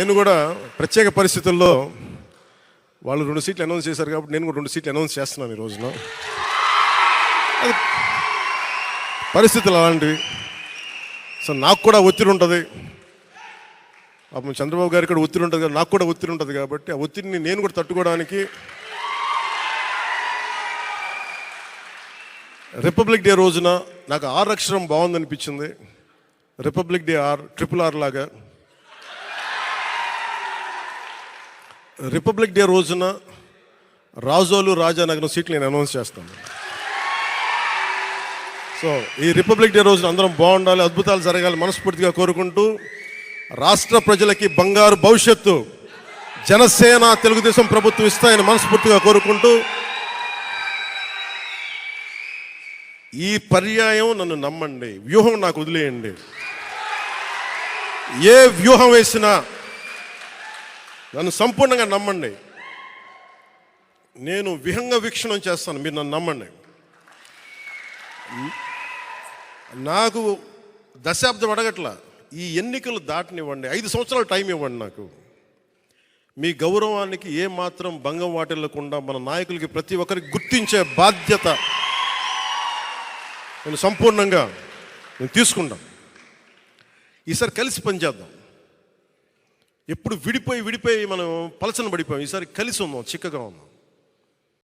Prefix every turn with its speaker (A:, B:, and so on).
A: నేను కూడా ప్రత్యేక పరిస్థితుల్లో వాళ్ళు 2 సీట్లు అనౌన్స్ చేశారు కాబట్టి నేను కూడా 2 సీట్లు అనౌన్స్ చేస్తున్నాను ఈ రోజున. అది పరిస్థితులు అలాంటివి. సో నాకు కూడా ఒత్తిడి ఉంటుంది, అప్పుడు చంద్రబాబు గారికి కూడా ఒత్తిడి ఉంటుంది, నాకు కూడా ఒత్తిడి ఉంటుంది. కాబట్టి ఆ ఒత్తిడిని నేను కూడా తట్టుకోవడానికి రిపబ్లిక్ డే రోజున నాకు ఆర్ అక్షరం బాగుందనిపించింది. రిపబ్లిక్ డే RRR లాగా రిపబ్లిక్ డే రోజున రాజోలు రాజానగరం సీట్లు నేను అనౌన్స్ చేస్తాను. సో ఈ రిపబ్లిక్ డే రోజున అందరం బాగుండాలి, అద్భుతాలు జరగాలి మనస్ఫూర్తిగా కోరుకుంటూ, రాష్ట్ర ప్రజలకి బంగారు భవిష్యత్తు జనసేన తెలుగుదేశం ప్రభుత్వం ఇస్తాయని మనస్ఫూర్తిగా కోరుకుంటూ, ఈ పర్యాయం నన్ను నమ్మండి, వ్యూహం నాకు వదిలేయండి. ఏ వ్యూహం వేసినా నన్ను సంపూర్ణంగా నమ్మండి. నేను విహంగ వీక్షణం చేస్తాను, మీరు నన్ను నమ్మండి. నాకు దశాబ్దం అడగట్లా, ఈ ఎన్నికలు దాటనివ్వండి, 5 సంవత్సరాలు టైం ఇవ్వండి. నాకు మీ గౌరవానికి ఏమాత్రం భంగం వాటిల్లకుండా మన నాయకులకి ప్రతి ఒక్కరికి గుర్తించే బాధ్యత నేను సంపూర్ణంగా తీసుకుంటాను. ఈసారి కలిసి పనిచేద్దాం. ఎప్పుడు విడిపోయి మనం పలచన పడిపోయాం, ఈసారి కలిసి ఉందాం, చిక్కగా ఉందాం.